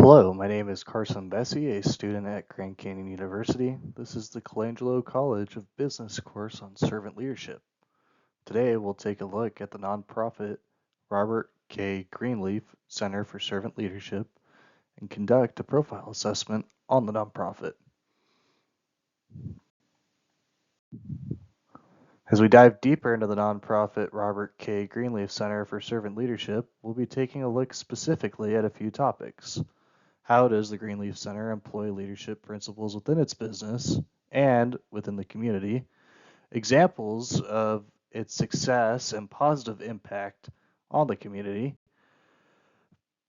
Hello, my name is Carson Bessey, a student at Grand Canyon University. This is the Colangelo College of Business course on servant leadership. Today we'll take a look at the nonprofit Robert K. Greenleaf Center for Servant Leadership and conduct a profile assessment on the nonprofit. As we dive deeper into the nonprofit Robert K. Greenleaf Center for Servant Leadership, we'll be taking a look specifically at a few topics. How does the Greenleaf Center employ leadership principles within its business and within the community? Examples of its success and positive impact on the community.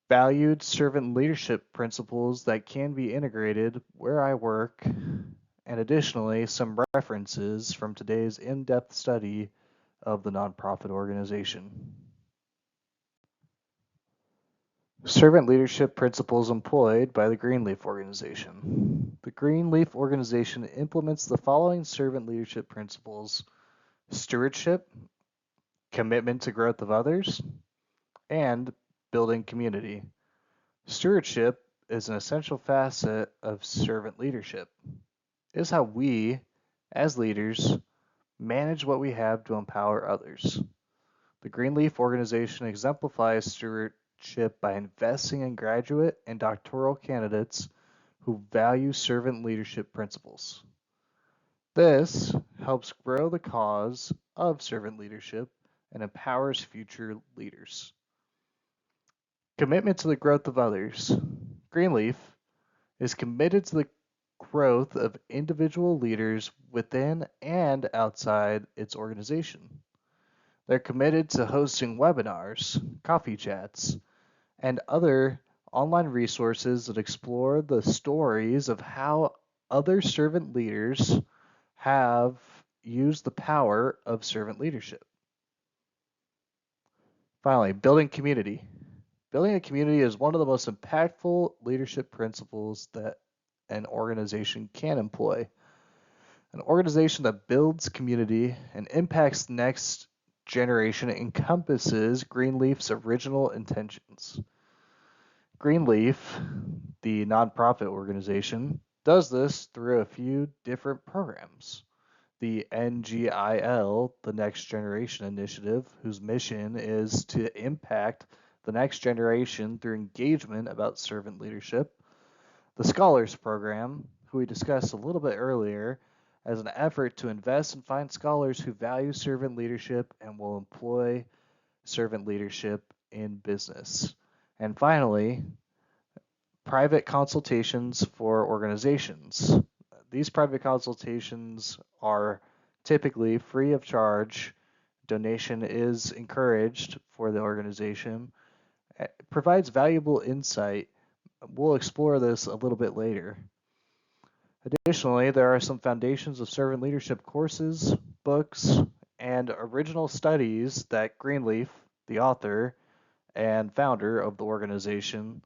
Valued servant leadership principles that can be integrated where I work, and additionally, some references from today's in-depth study of the nonprofit organization. Servant leadership principles employed by the Greenleaf organization. The Greenleaf organization implements the following servant leadership principles: stewardship, commitment to growth of others, and building community. Stewardship is an essential facet of servant leadership. It is how we, as leaders, manage what we have to empower others. The Greenleaf organization exemplifies stewardship by investing in graduate and doctoral candidates who value servant leadership principles. This helps grow the cause of servant leadership and empowers future leaders. Commitment to the growth of others. Greenleaf is committed to the growth of individual leaders within and outside its organization. They're committed to hosting webinars, coffee chats, and other online resources that explore the stories of how other servant leaders have used the power of servant leadership. Finally, building community. Building a community is one of the most impactful leadership principles that an organization can employ. An organization that builds community and impacts the next generation encompasses Greenleaf's original intentions. Greenleaf, the nonprofit organization, does this through a few different programs. The NGIL, the Next Generation Initiative, whose mission is to impact the next generation through engagement about servant leadership. The Scholars Program, who we discussed a little bit earlier, as an effort to invest and find scholars who value servant leadership and will employ servant leadership in business. And finally, private consultations for organizations. These private consultations are typically free of charge. Donation is encouraged for the organization. It provides valuable insight. We'll explore this a little bit later. Additionally, there are some foundations of servant leadership courses, books, and original studies that Greenleaf, the author and founder of the organization,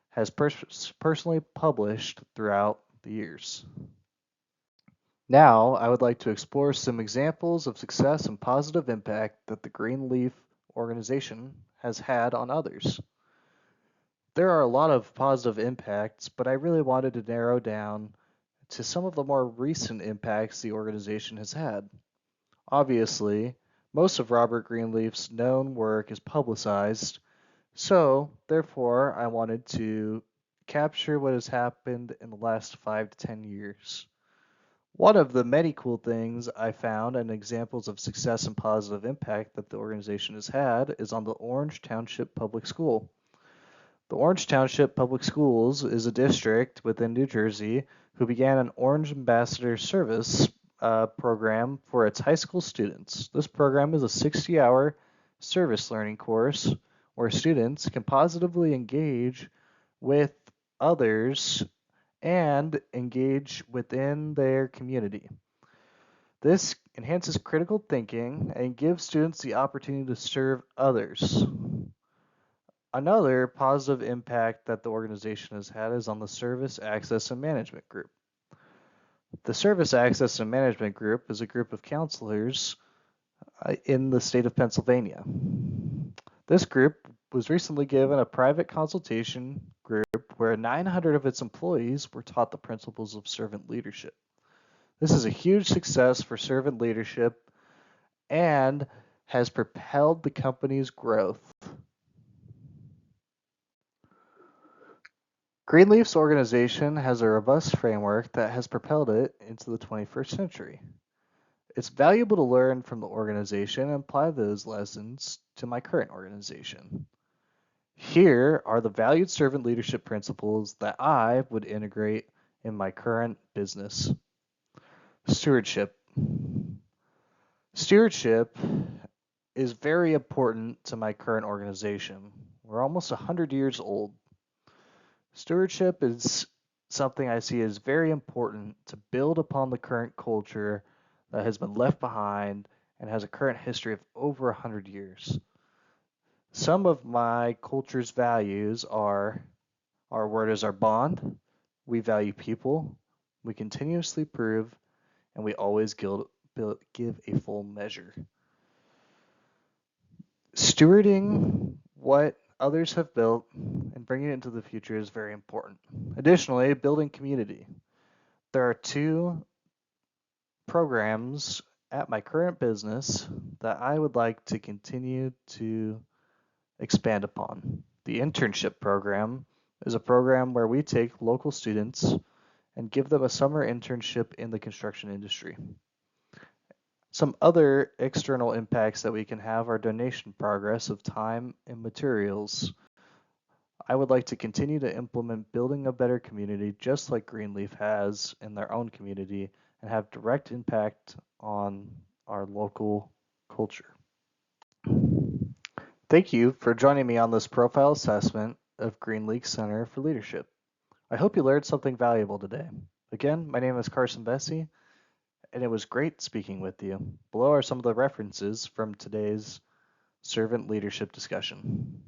has personally published throughout the years. Now, I would like to explore some examples of success and positive impact that the Greenleaf organization has had on others. There are a lot of positive impacts, but I really wanted to narrow down to some of the more recent impacts the organization has had. Obviously, most of Robert Greenleaf's known work is publicized, so therefore I wanted to capture what has happened in the last 5 to 10 years. One of the many cool things I found and examples of success and positive impact that the organization has had is on the Orange Township Public School. The Orange Township Public Schools is a district within New Jersey who began an Orange Ambassador Service program for its high school students. This program is a 60-hour service learning course where students can positively engage with others and engage within their community. This enhances critical thinking and gives students the opportunity to serve others. Another positive impact that the organization has had is on the Service Access and Management Group. The Service Access and Management Group is a group of counselors in the state of Pennsylvania. This group was recently given a private consultation group where 900 of its employees were taught the principles of servant leadership. This is a huge success for servant leadership and has propelled the company's growth. Greenleaf's organization has a robust framework that has propelled it into the 21st century. It's valuable to learn from the organization and apply those lessons to my current organization. Here are the valued servant leadership principles that I would integrate in my current business. Stewardship. Stewardship is very important to my current organization. We're almost 100 years old. Stewardship is something I see as very important to build upon the current culture that has been left behind and has a current history of over 100 years. Some of my culture's values are: our word is our bond, we value people, we continuously prove, and we always give a full measure. Stewarding what others have built and bringing it into the future is very important. Additionally, building community. There are two programs at my current business that I would like to continue to expand upon. The internship program is a program where we take local students and give them a summer internship in the construction industry. Some other external impacts that we can have are donation progress of time and materials. I would like to continue to implement building a better community just like Greenleaf has in their own community and have direct impact on our local culture. Thank you for joining me on this profile assessment of Greenleaf Center for Leadership. I hope you learned something valuable today. Again, my name is Carson Bessey, and it was great speaking with you. Below are some of the references from today's servant leadership discussion.